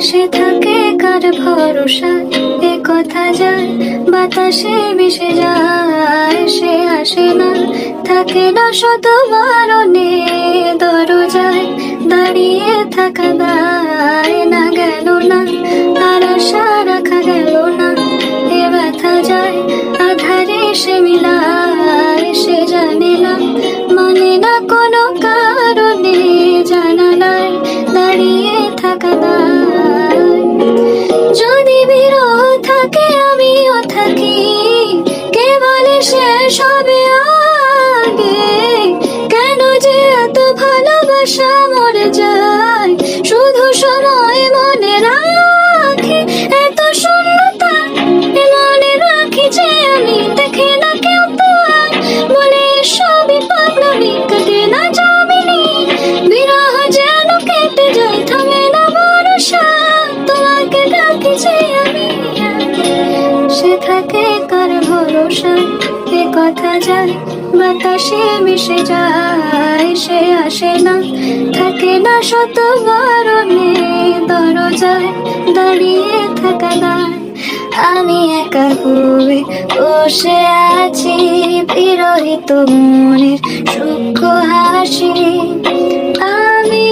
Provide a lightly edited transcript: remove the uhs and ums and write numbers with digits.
সে থাকে কার ভরসা, এ কথা যায় বাতাসে মিশে যায়। সে আসে না, থাকে না শত বারণে, দরজায় দাঁড়িয়ে থাকা দায়। না গেল না, আর আশা রাখা গেল না, এ ব্যথা যায় আধারে সে মিলায়। সে জানে না, মানে না কোনো কারণে, জানালায় দাঁড়িয়ে থাকা দায়। যদি বিরহ থাকে আমিও থাকি, কে বলে শেষ হবে আগে? কেন যে এত ভালোবাসা মরে যায়, শুধু সময় মনে রাখে এত শূন্যতা। এ মনে রাখি যে আমি দেখে না কেউ তো আর, বলে সবই পাগলামি, কাটে না যামিনী। বিরহ যেন কেটে যায়, থামে না ভরসা, তোমাকে ডাকি যে আমি। সে থাকে কার ভরসা, এ কথা যায় বাতাসে মিশে যায়। সে আসে না, থাকে না শত বারণে, দরজায় দাঁড়িয়ে থাকা দায়। আমি একা হয়ে বসে আছি, বিরহিত মনের সূক্ষ্ম হাসি। আমি